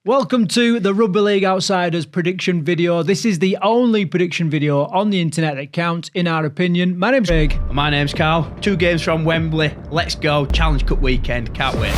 Welcome to the Rugby League Outsiders Prediction video. This is the only prediction video on the internet that counts, in our opinion. My name's Craig. My name's Karl. 2 games from Wembley. Let's go. Challenge Cup weekend. Can't wait.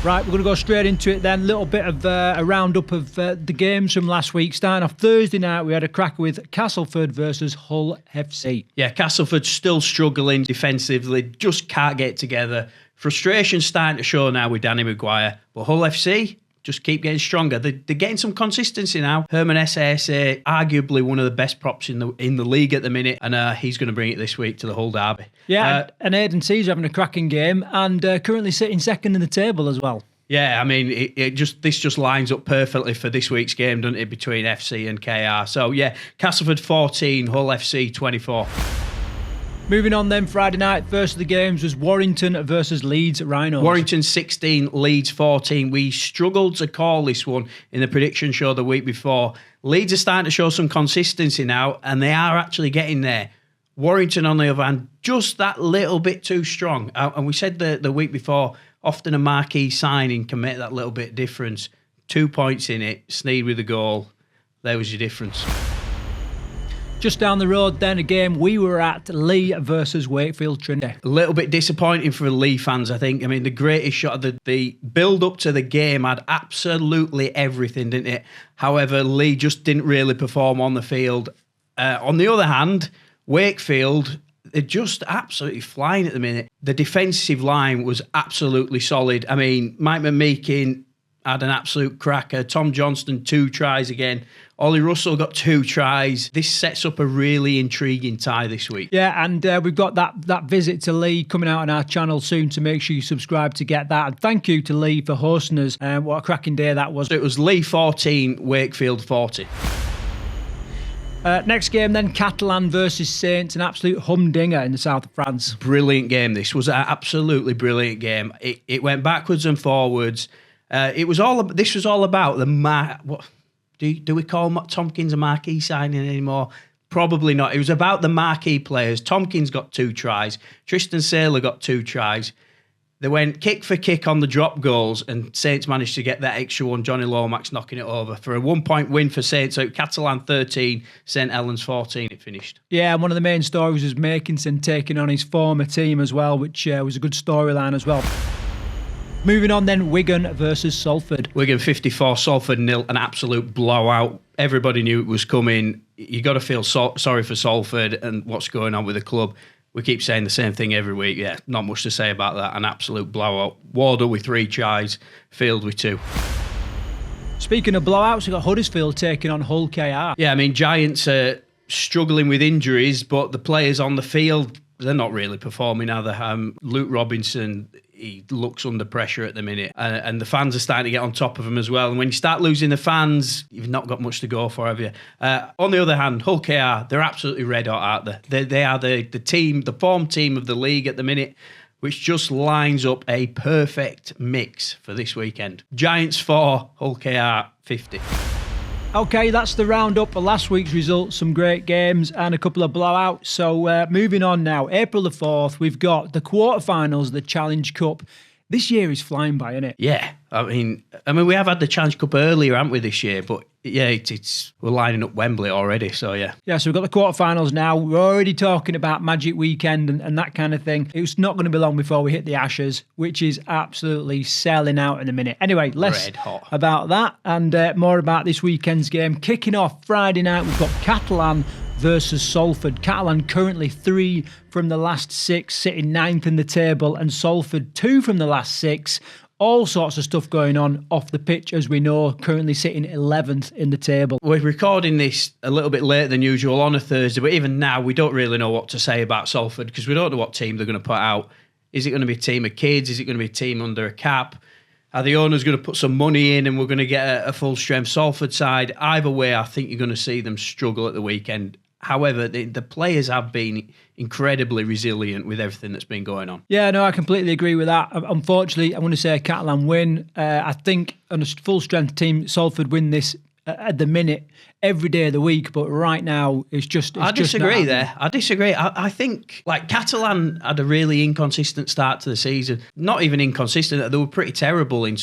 Right, we're going to go straight into it then. A little bit of a roundup of the games from last week. Starting off Thursday night, we had a cracker with Castleford versus Hull FC. Yeah, Castleford still struggling defensively, just can't get together. Frustration starting to show now with Danny Maguire. But Hull FC just keep getting stronger. They're getting some consistency now. Herman SASA, arguably one of the best props in the league at the minute, and he's going to bring it this week to the Hull derby. Yeah, and Aidan C's having a cracking game and currently sitting second in the table as well. Yeah, I mean, this just lines up perfectly for this week's game, doesn't it, between FC and KR. So, yeah, Castleford 14, Hull FC 24. Moving on then, Friday night, first of the games was Warrington versus Leeds Rhinos. Warrington 16, Leeds 14. We struggled to call this one in the prediction show the week before. Leeds are starting to show some consistency now, and they are actually getting there. Warrington, on the other hand, just that little bit too strong. And we said the week before, often a marquee signing can make that little bit difference. 2 points in it, Sneed with a goal. There was your difference. Just down the road then, a game we were at, Leigh versus Wakefield Trinity. A little bit disappointing for Leigh fans, I think. I mean, the greatest shot of the build-up to the game had absolutely everything, didn't it? However, Leigh just didn't really perform on the field. On the other hand, Wakefield, they're just absolutely flying at the minute. The defensive line was absolutely solid. I mean, Mike McMeekin had an absolute cracker. Tom Johnston, 2 tries again. Ollie Russell got 2 tries. This sets up a really intriguing tie this week. Yeah, and we've got that visit to Leigh coming out on our channel soon, to make sure you subscribe to get that. And thank you to Leigh for hosting us. What a cracking day that was. It was Leigh 14, Wakefield 40. Next game then, Catalan versus Saints, an absolute humdinger in the south of France. Brilliant game. This was an absolutely brilliant game. It went backwards and forwards. This was all about the do we call Tompkins a marquee signing anymore? Probably not. It was about the marquee players. Tompkins got 2 tries. Tristan Saylor got 2 tries. They went kick for kick on the drop goals, and Saints managed to get that extra one. Johnny Lomax knocking it over for a 1-point win for Saints. So Catalan 13, St Helens 14. It finished. Yeah, and one of the main stories was Makinson taking on his former team as well, which was a good storyline as well. Moving on then, Wigan versus Salford. Wigan 54, Salford 0, an absolute blowout. Everybody knew it was coming. You got to feel sorry for Salford and what's going on with the club. We keep saying the same thing every week. Yeah, not much to say about that. An absolute blowout. Wardle with 3 tries, Field with 2. Speaking of blowouts, we got Huddersfield taking on Hull KR. Yeah, I mean, Giants are struggling with injuries, but the players on the field, they're not really performing either. Luke Robinson, he looks under pressure at the minute, and the fans are starting to get on top of him as well. And when you start losing the fans, you've not got much to go for, have you? On the other hand, Hull KR, they're absolutely red hot, aren't they? They are the team, the form team of the league at the minute, which just lines up a perfect mix for this weekend. Giants 4, Hull KR 50. Okay, that's the roundup for last week's results. Some great games and a couple of blowouts. So moving on now, April the 4th, we've got the quarterfinals of the Challenge Cup This year is flying by, isn't it? Yeah, I mean, we have had the Challenge Cup earlier, haven't we, this year? But yeah, we're lining up Wembley already, so yeah. Yeah, so we've got the quarterfinals now. We're already talking about Magic Weekend and that kind of thing. It's not going to be long before we hit the Ashes, which is absolutely selling out in a minute. Anyway, less about that and more about this weekend's game. Kicking off Friday night, we've got Catalan versus Salford. Catalan currently 3 from the last 6, sitting 9th in the table, and Salford 2 from the last 6. All sorts of stuff going on off the pitch, as we know, currently sitting 11th in the table. We're recording this a little bit later than usual on a Thursday, but even now we don't really know what to say about Salford because we don't know what team they're going to put out. Is it going to be a team of kids? Is it going to be a team under a cap? Are the owners going to put some money in and we're going to get a full-strength Salford side? Either way, I think you're going to see them struggle at the weekend. However, the players have been incredibly resilient with everything that's been going on. Yeah, no, I completely agree with that. Unfortunately, I'm going to say Catalan win. I think on a full-strength team, Salford win this at the minute, every day of the week. But right now, it's just... I disagree there. I disagree. I think, Catalan had a really inconsistent start to the season. Not even inconsistent. They were pretty terrible in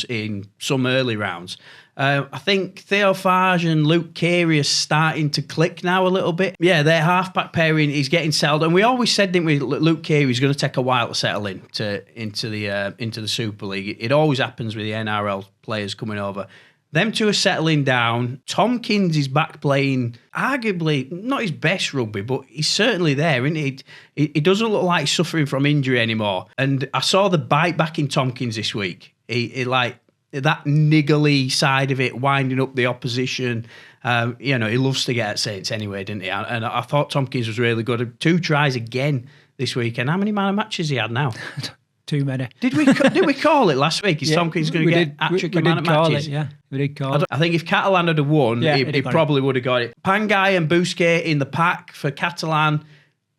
some early rounds. I think Theo Farge and Luke Carey are starting to click now a little bit. Yeah, their half-back pairing is getting settled. And we always said, didn't we, Luke Carey is going to take a while to settle into the Super League. It always happens with the NRL players coming over. Them two are settling down. Tompkins is back playing arguably not his best rugby, but he's certainly there, isn't he? He doesn't look like he's suffering from injury anymore. And I saw the bite back in Tompkins this week. He that niggly side of it, winding up the opposition. He loves to get at Saints anyway, didn't he? And I thought Tompkins was really good. 2 tries again this weekend. How many man of matches he had now? Too many. Did we call it last week? Is Tompkins going to get hat-trick amount of matches? We did call it. I think if Catalan had won, he probably would have got it. Pangai and Bousquet in the pack for Catalan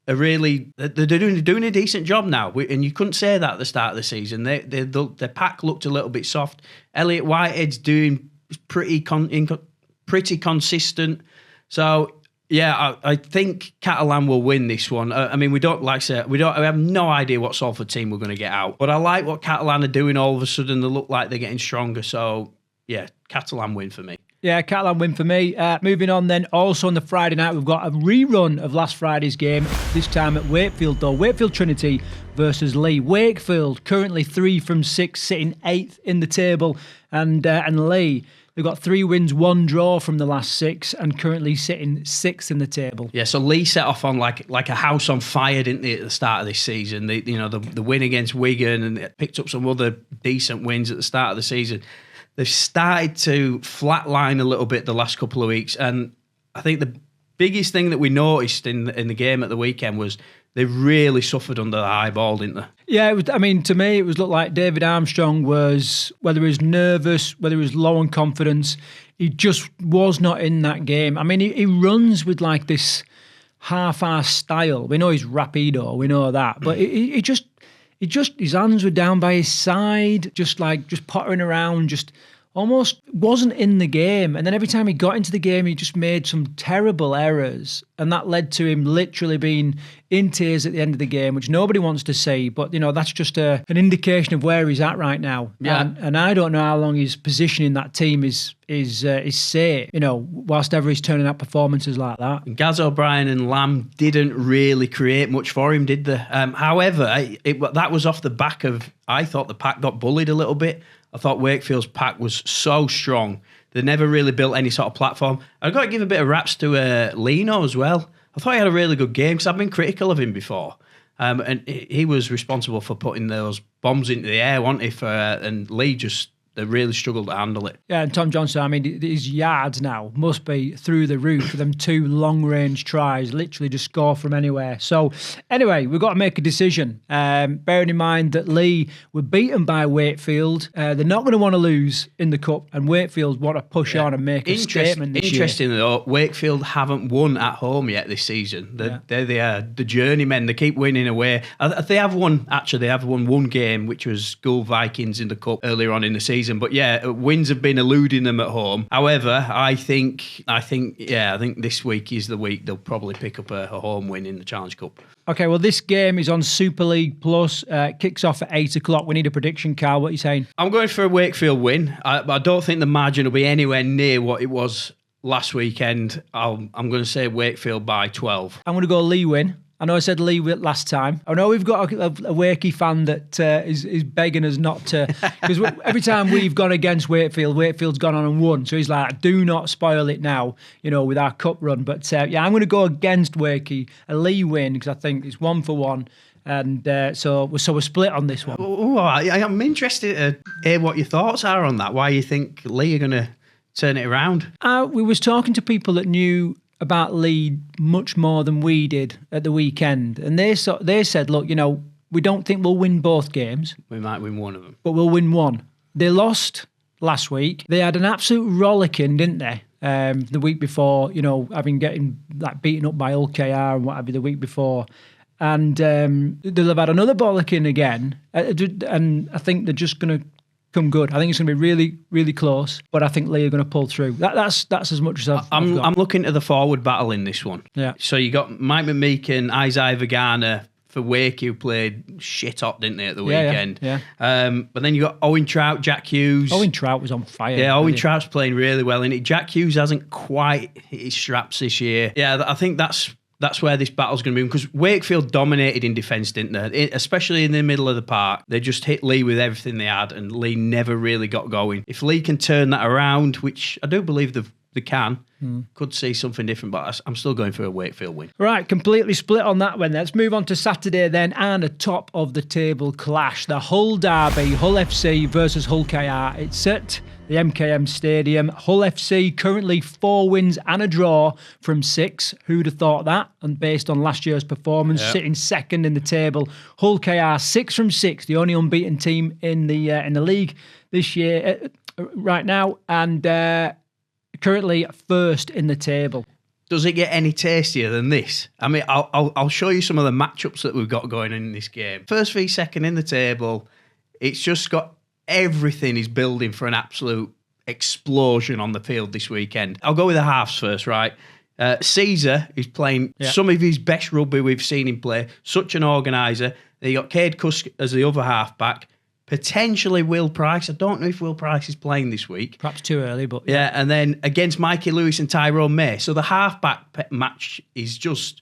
are really... They're doing a decent job now. And you couldn't say that at the start of the season. Their pack looked a little bit soft. Elliot Whitehead's doing pretty consistent. So... yeah, I think Catalan will win this one. We have no idea what Salford team we're going to get out. But I like what Catalan are doing all of a sudden. They look like they're getting stronger. So, yeah, Catalan win for me. Yeah, Catalan win for me. Moving on then, also on the Friday night, we've got a rerun of last Friday's game, this time at Wakefield though. Wakefield Trinity versus Leigh. Wakefield currently 3 from 6, sitting 8th in the table. And Leigh... they've got 3 wins, 1 draw from the last 6 and currently sitting 6th in the table. Yeah, so Leigh set off on like a house on fire, didn't they, at the start of this season? The win against Wigan, and they picked up some other decent wins at the start of the season. They've started to flatline a little bit the last couple of weeks, and I think the biggest thing that we noticed in the game at the weekend was they really suffered under the high ball, didn't they? Yeah, to me, it looked like David Armstrong was, whether he was nervous, whether he was low on confidence, he just was not in that game. He runs with like this half-assed style. We know he's rapido, we know that, but he just his hands were down by his side, just pottering around, just almost wasn't in the game. And then every time he got into the game, he just made some terrible errors. And that led to him literally being in tears at the end of the game, which nobody wants to see. But, that's just an indication of where he's at right now. Yeah. And I don't know how long his position in that team is safe, whilst ever he's turning out performances like that. Gaz O'Brien and Lamb didn't really create much for him, did they? However, that was off the back of, I thought the pack got bullied a little bit. I thought Wakefield's pack was so strong. They never really built any sort of platform. I've got to give a bit of raps to Lino as well. I thought he had a really good game because I've been critical of him before. And he was responsible for putting those bombs into the air, wasn't he? And Leigh they really struggled to handle it. Yeah, and Tom Johnson, his yards now must be through the roof for them 2 long-range tries, literally just score from anywhere. So, anyway, we've got to make a decision. Bearing in mind that Leigh were beaten by Wakefield, they're not going to want to lose in the Cup, and Wakefield want to push on and make a statement this year. Interesting, though, Wakefield haven't won at home yet this season. They're the journeymen. They keep winning away. They have won 1 game, which was Gull Vikings in the Cup earlier on in the season. season. But yeah, wins have been eluding them at home. However, I think this week is the week they'll probably pick up a home win in the Challenge Cup. Okay, well, this game is on Super League Plus. Kicks off at 8 o'clock. We need a prediction, Karl. What are you saying? I'm going for a Wakefield win. I don't think the margin will be anywhere near what it was last weekend. I'm going to say Wakefield by 12. I'm going to go Leigh win. I know I said Leigh last time. I know we've got a Wakey fan that is begging us not to, because every time we've gone against Wakefield, Wakefield's gone on and won. So he's like, do not spoil it now, with our cup run. But yeah, I'm going to go against Wakey, a Leigh win, because I think it's 1-for-1. And so we're split on this one. Oh, I'm interested to hear what your thoughts are on that. Why you think Leigh are going to turn it around? We was talking to people that knew about Leeds much more than we did at the weekend, and they said, look, we don't think we'll win both games. We might win one of them, but we'll win one. They lost last week. They had an absolute rollicking, didn't they? The week before, getting like beaten up by LKR and what have you the week before, and they'll have had another bollicking again, and I think they're just going to come good. I think it's going to be really, really close, but I think Leigh are going to pull through. That's as much as I've got. I'm looking at the forward battle in this one. Yeah. So you got Mike McMeekin, Isaiah Vagana for Wakey, who played shit hot, didn't they, at the weekend? Yeah. But then you got Owen Trout, Jack Hughes. Owen Trout was on fire. Yeah, Owen Trout's playing really well in it. Jack Hughes hasn't quite hit his straps this year. Yeah, I think that's where this battle's going to be, because Wakefield dominated in defence, didn't they? Especially in the middle of the park. They just hit Leigh with everything they had, and Leigh never really got going. If Leigh can turn that around, which I do believe they can, could see something different, but I'm still going for a Wakefield win. Right, completely split on that one. Let's move on to Saturday then, and a top of the table clash. The Hull Derby, Hull FC versus Hull KR. It's at the MKM Stadium. Hull FC currently 4 wins and a draw from 6. Who'd have thought that? And based on last year's performance, sitting second in the table. Hull KR 6 from 6, the only unbeaten team in the league this year right now, and currently first in the table. Does it get any tastier than this? I mean, I'll show you some of the matchups that we've got going in this game. First v second in the table. It's just got everything is building for an absolute explosion on the field this weekend. I'll go with the halves first, right? Caesar is playing some of his best rugby we've seen him play. Such an organiser. Then you got Cade Cusk as the other halfback. Potentially Will Price. I don't know if Will Price is playing this week. Perhaps too early, but... Yeah, and then against Mikey Lewis and Tyrone May. So the halfback match is just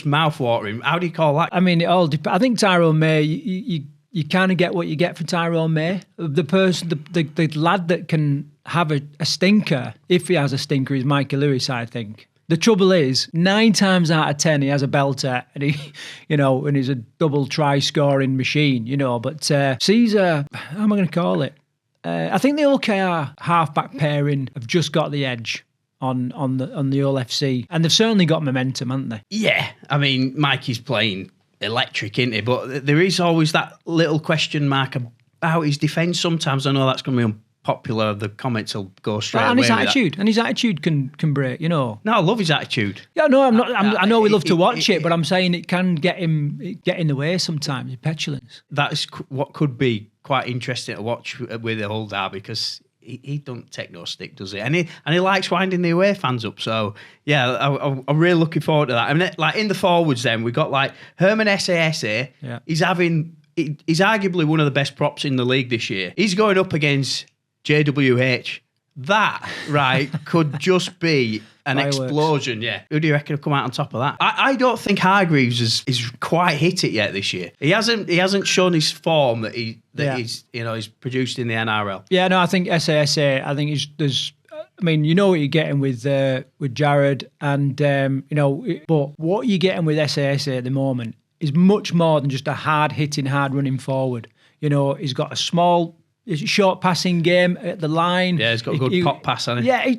mouth-watering. How do you call that? I mean, it all depends. I think Tyrone May, you kind of get what you get for Tyrone May. The person, the lad that can have a stinker, if he has a stinker, is Mikey Lewis, I think. The trouble is, 9 times out of 10, he has a belter, and and he's a double try scoring machine, But Caesar, how am I going to call it? I think the OKR halfback pairing have just got the edge on the OLFC, and they've certainly got momentum, haven't they? Yeah, I mean, Mikey's playing electric, isn't he? But there is always that little question mark about his defence. Sometimes I know that's going to be unpopular. The comments will go straight away. And his attitude can break. No, I love his attitude. Yeah, no, I'm not. I know we love to watch it, but I'm saying it can get in the way sometimes. His petulance. That is what could be quite interesting to watch with the Hull Derby, because he don't take no stick, does he? And he likes winding the away fans up. So yeah, I'm really looking forward to that. I mean, like in the forwards, then we got like Herman Sasa. Yeah. He's arguably one of the best props in the league this year. He's going up against JWH. That, right, could just be an explosion, yeah. Who do you reckon will come out on top of that? I don't think Hargreaves is quite hit it yet this year. He hasn't shown his form that he's produced in the NRL. Yeah, no, I think SASA, I think there's I mean, you know what you're getting with Jared, and but what you're getting with SASA at the moment is much more than just a hard-hitting, hard-running forward. He's got a short passing game at the line. Yeah, he's got a good pop pass, hasn't he? Yeah,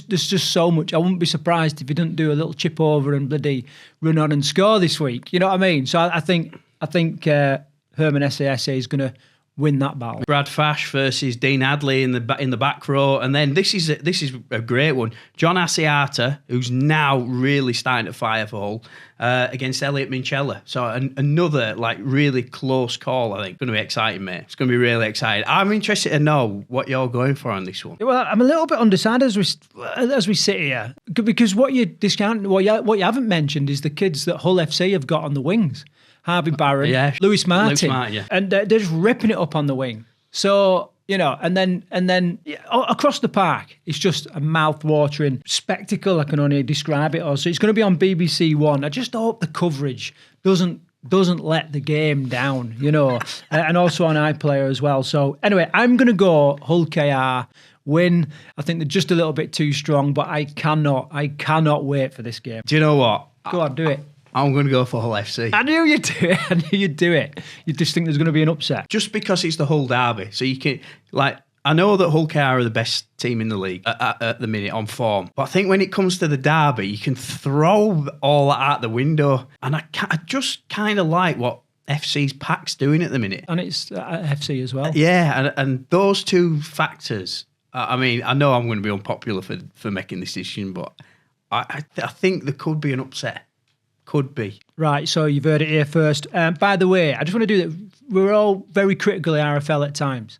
there's just so much. I wouldn't be surprised if he didn't do a little chip over and bloody run on and score this week. You know what I mean? So I think Herman Sasa is going to win that battle. Brad Fash versus Dean Hadley in the back row, and then this is a great one. John Asiata, who's now really starting to fire for Hull, against Elliot Minchella. So another like really close call. I think it's going to be exciting, mate. It's going to be really exciting. I'm interested to know what you're going for on this one. Well, I'm a little bit undecided as we sit here, because what you haven't mentioned is the kids that Hull FC have got on the wings. Harvey Barron, Lewis Martin, and they're just ripping it up on the wing. So, and then across the park, it's just a mouth-watering spectacle. I can only describe it. Also, it's going to be on BBC One. I just hope the coverage doesn't let the game down, and also on iPlayer as well. So anyway, I'm going to go Hull KR win. I think they're just a little bit too strong, but I cannot wait for this game. Do you know what? Go on, do it. I'm going to go for Hull FC. I knew you'd do it. I knew you'd do it. You just think there's going to be an upset. Just because it's the Hull derby. So you can, I know that Hull KR are the best team in the league at the minute on form. But I think when it comes to the derby, you can throw all that out the window. And I just kind of like what FC's pack's doing at the minute. And it's FC as well. Yeah, and those two factors, I know I'm going to be unpopular for making this decision, but I think there could be an upset. Could be. Right, so you've heard it here first. By the way, I just want to do that. We're all very critical of RFL at times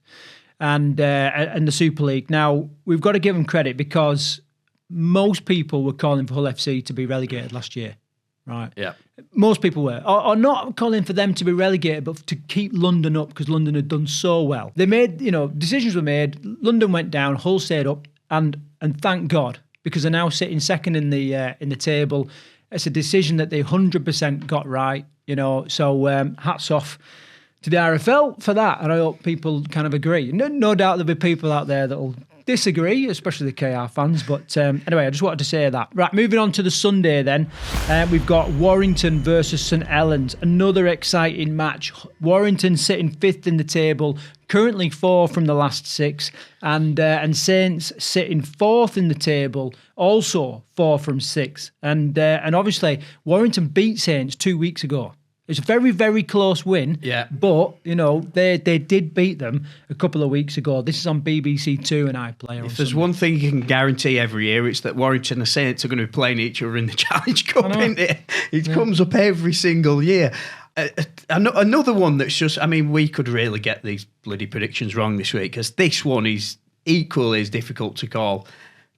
and the Super League. Now, we've got to give them credit because most people were calling for Hull FC to be relegated last year. Right? Yeah. Most people were. Or not calling for them to be relegated, but to keep London up because London had done so well. They made, decisions were made. London went down, Hull stayed up, and thank God, because they're now sitting second in the table. It's a decision that they 100% got right, so hats off to the RFL for that, and I hope people kind of agree. No doubt there'll be people out there that'll disagree, especially the KR fans, but anyway, I just wanted to say that. Right, moving on to the Sunday then, we've got Warrington versus St Helens, another exciting match. Warrington sitting 5th in the table, currently 4 from the last 6, and Saints sitting 4th in the table, also 4 from 6. And obviously, Warrington beat Saints 2 weeks ago. It's a very, very close win. Yeah. But, they did beat them a couple of weeks ago. This is on BBC Two and iPlayer. If there's one thing you can guarantee every year, it's that Warrington and Saints are going to be playing each other in the Challenge Cup, isn't it? It comes up every single year. Another one that's just, we could really get these bloody predictions wrong this week because this one is equally as difficult to call.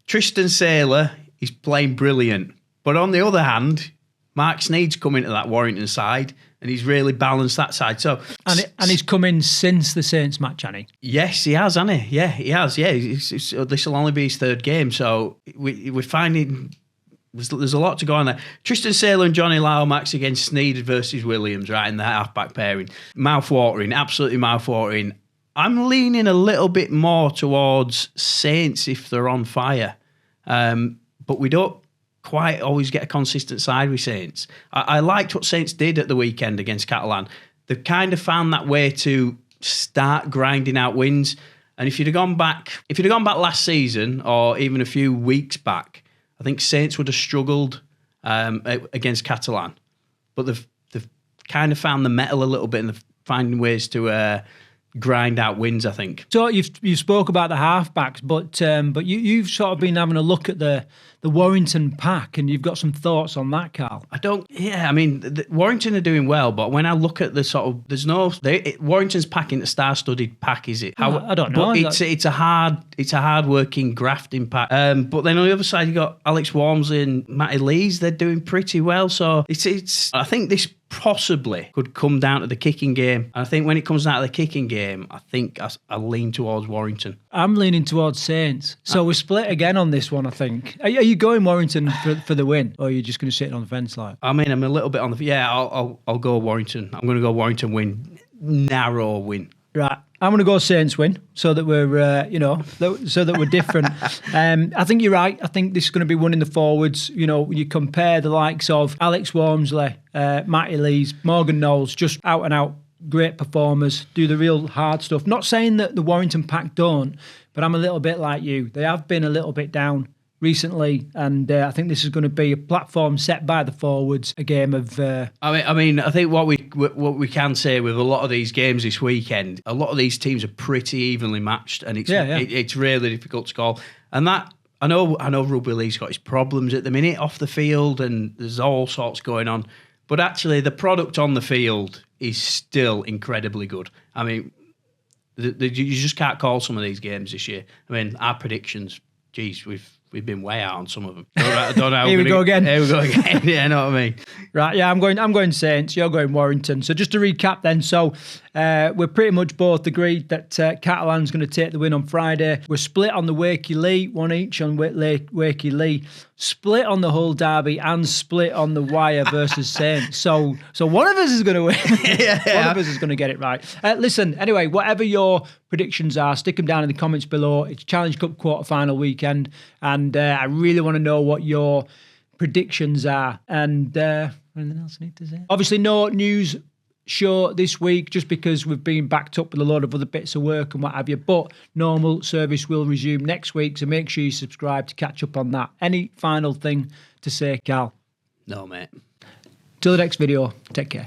Tristan Saylor is playing brilliant. But on the other hand, Mark Sneed's come into that Warrington side and he's really balanced that side. So and he's come in since the Saints match, hasn't he? Yes, he has, hasn't he? Yeah, he has. Yeah, this will only be his 3rd game. So we're finding there's a lot to go on there. Tristan Saylor and Johnny Lomax against Sneed versus Williams, right, in the half-back pairing. Mouth-watering, absolutely mouth-watering. I'm leaning a little bit more towards Saints if they're on fire. But we don't quite always get a consistent side with Saints. I liked what Saints did at the weekend against Catalan. They've kind of found that way to start grinding out wins. And if you'd have gone back last season or even a few weeks back, I think Saints would have struggled against Catalan. But they've kind of found the metal a little bit and they're finding ways to grind out wins, I think. So you spoke about the halfbacks, but you've sort of been having a look at the Warrington pack, and you've got some thoughts on that, Karl. Warrington are doing well, but when I look at the sort of, Warrington's pack in the star-studded pack, is it? I don't know. But it's a hard working grafting pack. But then on the other side, you got Alex Walmsley and Matty Lees. They're doing pretty well. So it's. I think this possibly could come down to the kicking game. And I think when it comes down to the kicking game, I think I lean towards Warrington. I'm leaning towards Saints. So we're split again on this one, I think. Are you going Warrington for the win, or are you just going to sit on the fence like? I'm a little bit on the... Yeah, I'll go Warrington. I'm going to go Warrington win. Narrow win. Right. I'm going to go Saints win so that we're, so that we're different. I think you're right. I think this is going to be one in the forwards. You compare the likes of Alex Walmsley, Matty Lees, Morgan Knowles, just out and out great performers, do the real hard stuff. Not saying that the Warrington pack don't, but I'm a little bit like you. They have been a little bit down recently, and I think this is going to be a platform set by the forwards, a game of... I mean, I think what we can say with a lot of these games this weekend, a lot of these teams are pretty evenly matched, and it's really difficult to call. And that, I know Rugby League's got its problems at the minute off the field, and there's all sorts going on, but actually the product on the field is still incredibly good. I mean, you just can't call some of these games this year. I mean, our predictions, geez, we've been way out on some of them. I don't know. Here we go again. Yeah, I know what I mean. Right, yeah, I'm going Saints. You're going Warrington. So just to recap then, so we're pretty much both agreed that Catalan's going to take the win on Friday. We're split on the Leigh, one each on Leigh. Split on the Hull derby and split on the Wire versus Saints. So one of us is going to win. One of us is going to get it right. Listen, anyway, whatever your predictions are, stick them down in the comments below. It's Challenge Cup quarterfinal weekend, and I really want to know what your predictions are. And anything else I need to say? Obviously, no news show this week just because we've been backed up with a lot of other bits of work and what have you, but normal service will resume next week, so make sure you subscribe to catch up on that. Any final thing to say, Karl? No, mate. Till the next video, take care.